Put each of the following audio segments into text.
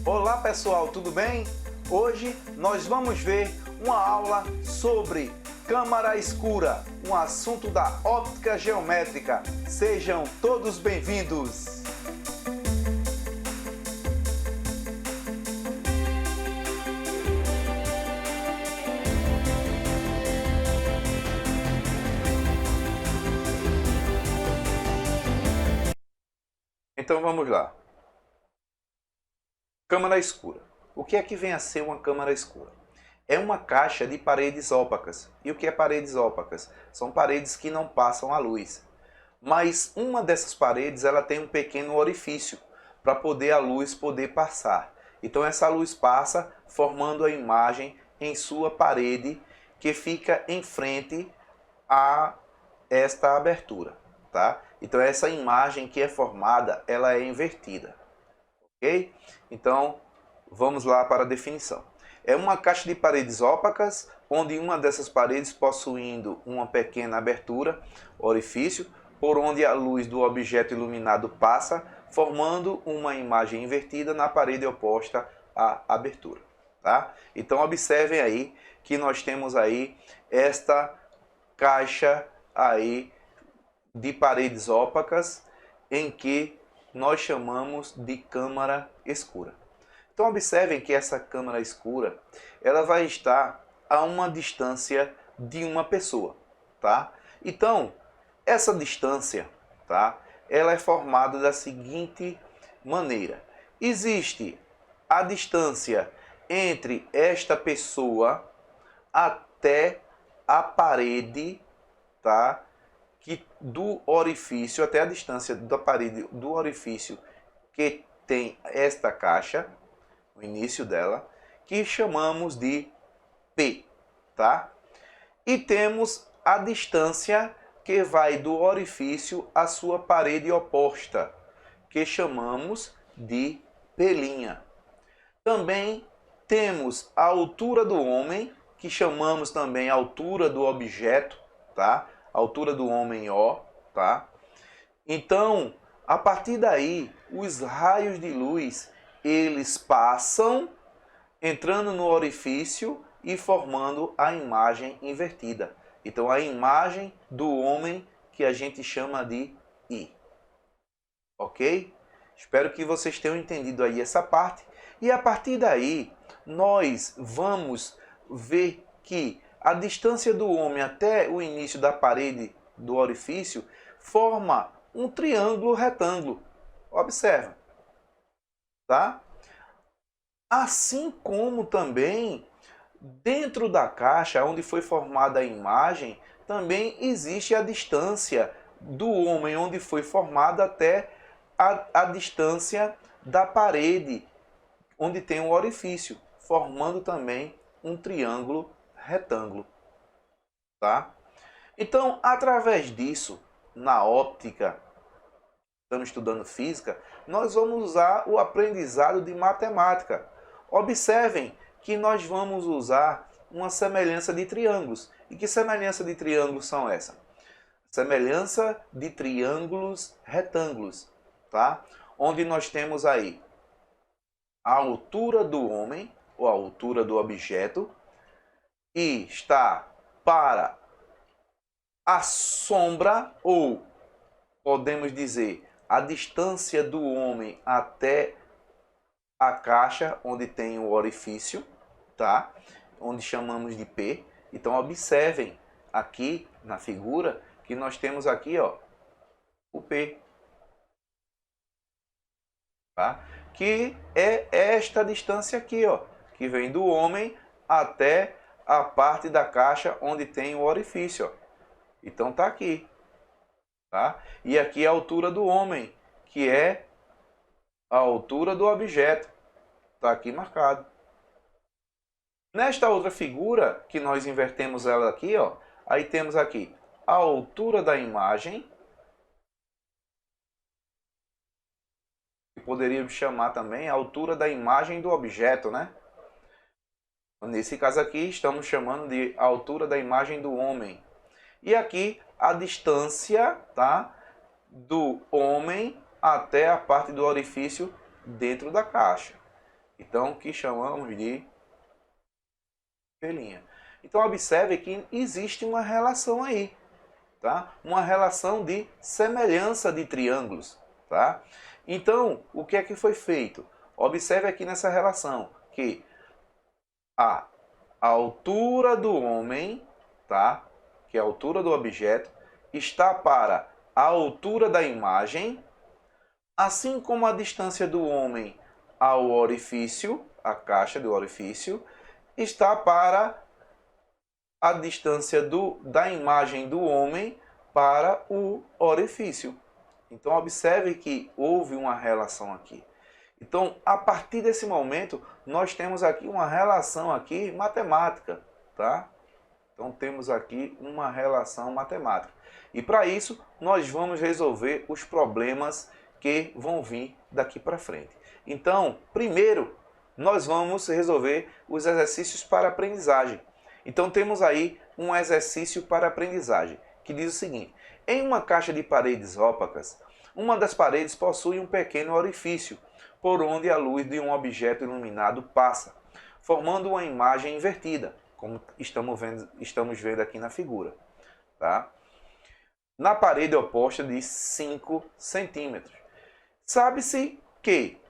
Olá pessoal, tudo bem? Hoje nós vamos ver uma aula sobre câmara escura, um assunto da óptica geométrica. Sejam todos bem-vindos! Então vamos lá. Câmara escura. O que é que vem a ser uma câmara escura? É uma caixa de paredes ópacas. E o que é paredes ópacas? São paredes que não passam a luz. Mas uma dessas paredes ela tem um pequeno orifício para poder a luz poder passar. Então essa luz passa formando a imagem em sua parede que fica em frente a esta abertura, tá? Então essa imagem que é formada, ela é invertida. Ok? Então, vamos lá para a definição. É uma caixa de paredes ópacas, onde uma dessas paredes possuindo uma pequena abertura, orifício, por onde a luz do objeto iluminado passa, formando uma imagem invertida na parede oposta à abertura. Tá? Então, observem aí que nós temos aí esta caixa aí de paredes ópacas em que nós chamamos de câmara escura. Então observem que essa câmara escura, ela vai estar a uma distância de uma pessoa, tá? Então, essa distância, tá? Ela é formada da seguinte maneira. Existe a distância entre esta pessoa até a parede, tá? Que do orifício, até a distância da parede do orifício que tem esta caixa, o início dela, que chamamos de P, tá? E temos a distância que vai do orifício à sua parede oposta, que chamamos de P'. Também temos a altura do homem, que chamamos também a altura do objeto, tá? Altura do homem O, tá? Então, a partir daí, os raios de luz, eles passam entrando no orifício e formando a imagem invertida. Então, a imagem do homem que a gente chama de I. Ok? Espero que vocês tenham entendido aí essa parte. E a partir daí, nós vamos ver que a distância do homem até o início da parede do orifício forma um triângulo retângulo. Observa. Tá? Assim como também dentro da caixa onde foi formada a imagem, também existe a distância do homem onde foi formada até a distância da parede onde tem um orifício, formando também um triângulo retângulo, tá? Então, através disso, na óptica, estamos estudando física, nós vamos usar o aprendizado de matemática. Observem que nós vamos usar uma semelhança de triângulos. E que semelhança de triângulos são essas? Semelhança de triângulos retângulos, tá? Onde nós temos aí a altura do homem, ou a altura do objeto, e está para a sombra, ou podemos dizer, a distância do homem até a caixa onde tem o orifício, tá? Onde chamamos de P. Então observem aqui na figura que nós temos aqui, ó, o P, tá? Que é esta distância aqui, ó, que vem do homem até a parte da caixa onde tem o orifício, ó. Então tá aqui, tá? E aqui é a altura do homem, que é a altura do objeto, tá aqui marcado. Nesta outra figura, que nós invertemos ela aqui, ó, aí temos aqui a altura da imagem, que poderíamos chamar também a altura da imagem do objeto, né? Nesse caso aqui, estamos chamando de altura da imagem do homem. E aqui a distância, tá, do homem até a parte do orifício dentro da caixa. Então, que chamamos de estrelinha. Então, observe que existe uma relação aí, tá? Uma relação de semelhança de triângulos, tá? Então, o que é que foi feito? Observe aqui nessa relação que a altura do homem, tá? Que é a altura do objeto, está para a altura da imagem, assim como a distância do homem ao orifício, a caixa do orifício, está para a distância da imagem do homem para o orifício. Então, observe que houve uma relação aqui. Então, a partir desse momento, nós temos aqui uma relação aqui matemática, tá? Então, temos aqui uma relação matemática. E para isso, nós vamos resolver os problemas que vão vir daqui para frente. Então, primeiro, nós vamos resolver os exercícios para aprendizagem. Então, temos aí um exercício para aprendizagem, que diz o seguinte: em uma caixa de paredes ópacas, uma das paredes possui um pequeno orifício, por onde a luz de um objeto iluminado passa, formando uma imagem invertida, como estamos vendo aqui na figura. Tá? Na parede oposta de 5 centímetros. Sabe-se que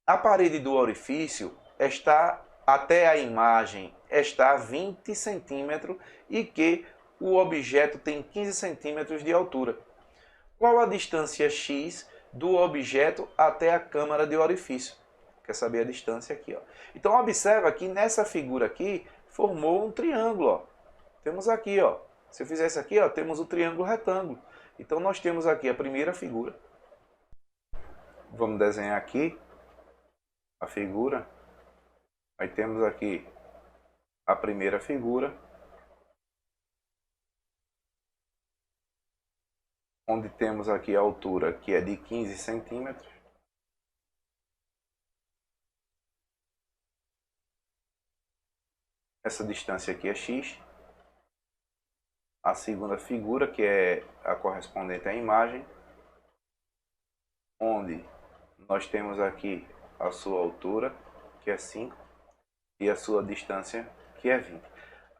a parede do orifício está até a imagem está a 20 centímetros e que o objeto tem 15 centímetros de altura. Qual a distância x do objeto até a câmara de orifício? Quer saber a distância aqui, ó. Então observa que nessa figura aqui formou um triângulo, ó. Temos aqui, ó. Se eu fizer isso aqui, ó, temos o triângulo retângulo. Então nós temos aqui a primeira figura. Vamos desenhar aqui a figura. Aí temos aqui a primeira figura, onde temos aqui a altura que é de 15 centímetros. Essa distância aqui é x. A segunda figura, que é a correspondente à imagem, onde nós temos aqui a sua altura, que é 5, e a sua distância, que é 20.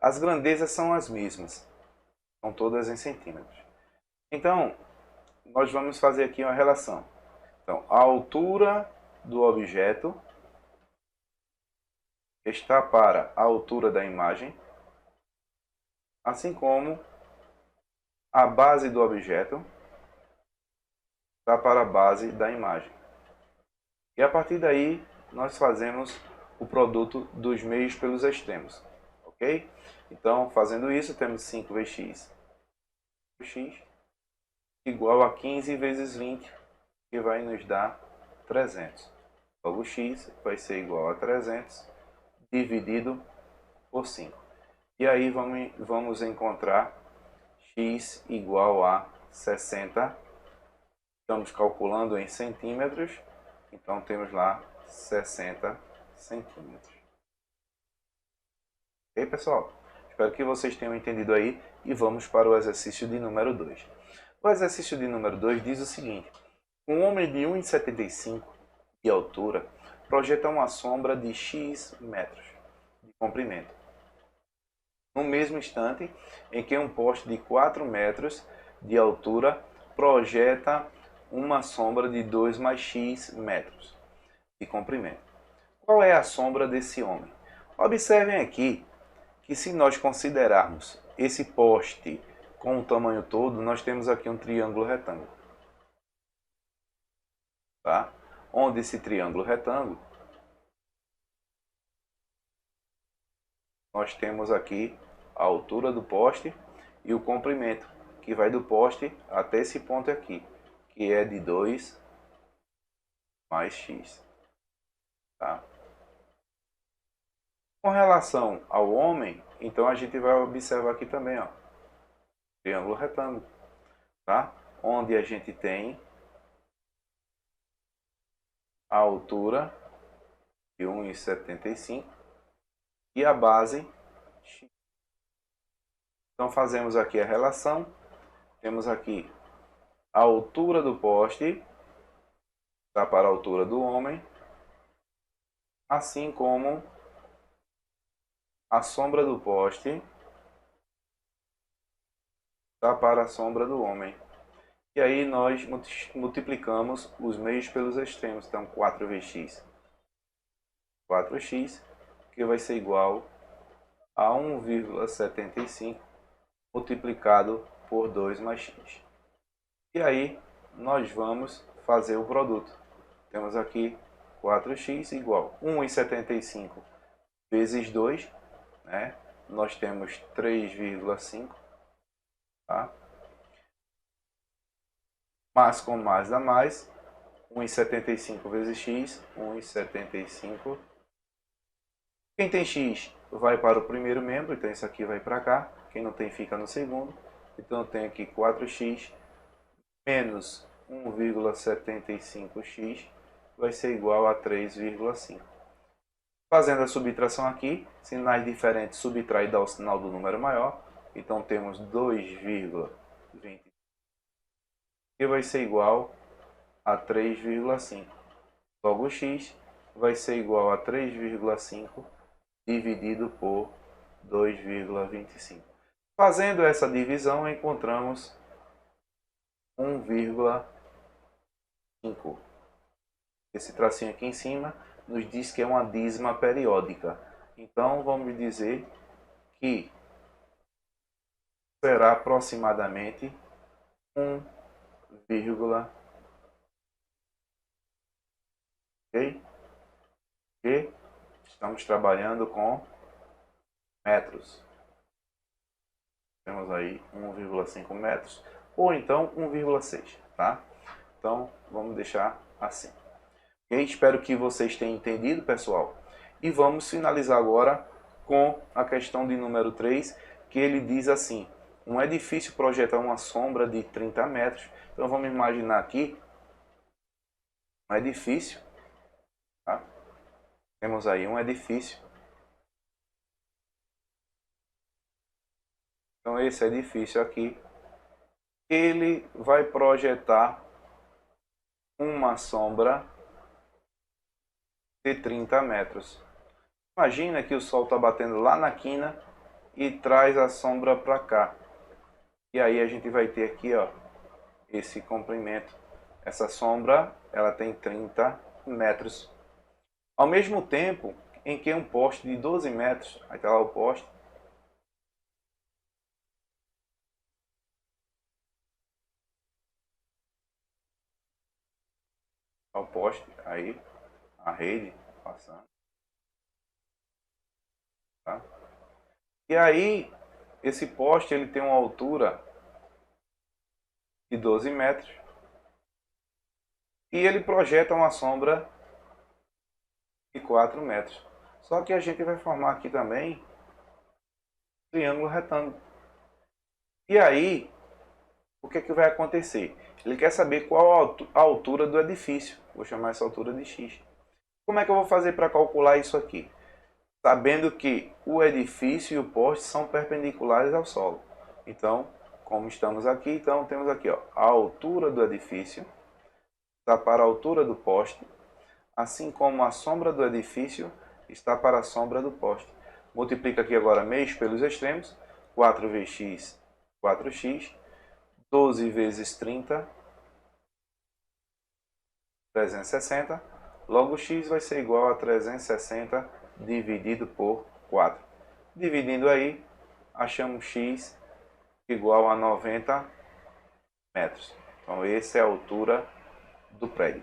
As grandezas são as mesmas, são todas em centímetros. Então, nós vamos fazer aqui uma relação. Então, a altura do objeto está para a altura da imagem, assim como a base do objeto está para a base da imagem. E a partir daí, nós fazemos o produto dos meios pelos extremos. Ok? Então, fazendo isso, temos 5 vezes x igual a 15 vezes 20, que vai nos dar 300. Logo, x vai ser igual a 300 dividido por 5. E aí vamos encontrar x igual a 60. Estamos calculando em centímetros, então temos lá 60 centímetros. Ok, pessoal? Espero que vocês tenham entendido aí e vamos para o exercício de número 2. O exercício de número 2 diz o seguinte: um homem de 1,75 de altura projeta uma sombra de x metros de comprimento, no mesmo instante em que um poste de 4 metros de altura projeta uma sombra de 2 mais x metros de comprimento. Qual é a sombra desse homem? Observem aqui que, se nós considerarmos esse poste com o tamanho todo, nós temos aqui um triângulo retângulo. Tá? Onde esse triângulo retângulo, nós temos aqui a altura do poste e o comprimento, que vai do poste até esse ponto aqui, que é de 2 mais x. Tá? Com relação ao homem, então a gente vai observar aqui também, ó, triângulo retângulo, tá? Onde a gente tem a altura de 1,75 e a base x. Então fazemos aqui a relação, temos aqui a altura do poste, está para a altura do homem, assim como a sombra do poste está para a sombra do homem. E aí nós multiplicamos os meios pelos extremos. Então 4 vezes x. 4x, que vai ser igual a 1,75 multiplicado por 2 mais x. E aí nós vamos fazer o produto. Temos aqui 4x igual 1,75 vezes 2, né? Nós temos 3,5, tá? Mais com mais dá mais, 1,75 vezes x, 1,75. Quem tem x vai para o primeiro membro, então isso aqui vai para cá. Quem não tem fica no segundo. Então eu tenho aqui 4x menos 1,75x vai ser igual a 3,5. Fazendo a subtração aqui, sinais diferentes subtrai e dá o sinal do número maior. Então temos 2,20 que vai ser igual a 3,5. Logo x vai ser igual a 3,5 dividido por 2,25. Fazendo essa divisão, encontramos 1,5. Esse tracinho aqui em cima nos diz que é uma dízima periódica. Então, vamos dizer que será aproximadamente 1,5. Ok? E estamos trabalhando com metros. Temos aí 1,5 metros, ou então 1,6, tá? Então, vamos deixar assim. Ok? Espero que vocês tenham entendido, pessoal. E vamos finalizar agora com a questão de número 3, que ele diz assim: um edifício projeta uma sombra de 30 metros. Então, vamos imaginar aqui um edifício. Tá? Temos aí um edifício. Então esse edifício aqui, ele vai projetar uma sombra de 30 metros. Imagina que o sol está batendo lá na quina e traz a sombra para cá. E aí a gente vai ter aqui, ó, esse comprimento. Essa sombra, ela tem 30 metros. Ao mesmo tempo em que um poste de 12 metros, aí está lá o poste, aí a rede passando, tá? E aí esse poste ele tem uma altura de 12 metros e ele projeta uma sombra de 4 metros. Só que a gente vai formar aqui também triângulo retângulo. E aí, o que vai acontecer? Ele quer saber qual a altura do edifício. Vou chamar essa altura de x. Como é que eu vou fazer para calcular isso aqui? Sabendo que o edifício e o poste são perpendiculares ao solo. Então, como estamos aqui, então temos aqui, ó, a altura do edifício está para a altura do poste, assim como a sombra do edifício está para a sombra do poste. Multiplica aqui agora meios pelos extremos. 4 vezes x, 4x. 12 vezes 30, 360. Logo x vai ser igual a 360 dividido por 4. Dividindo aí, achamos x igual a 90 metros. Então essa é a altura do prédio.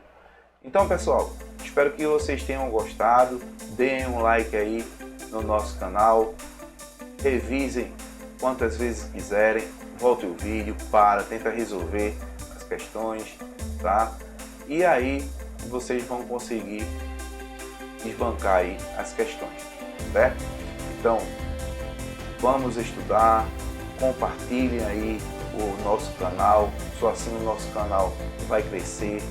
Então, pessoal, espero que vocês tenham gostado. Deem um like aí no nosso canal. Revisem quantas vezes quiserem. Volte o vídeo, tenta resolver as questões, tá? E aí vocês vão conseguir desbancar aí as questões, certo? Então, vamos estudar, compartilhem aí o nosso canal. Só assim o nosso canal vai crescer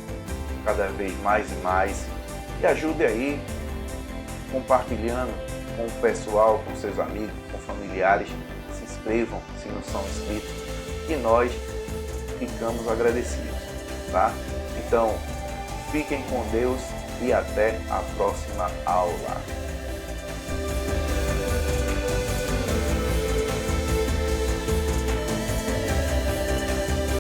cada vez mais e mais. E ajude aí compartilhando com o pessoal, com seus amigos, com familiares. Se inscrevam se não são inscritos e nós ficamos agradecidos, tá? Então, fiquem com Deus e até a próxima aula.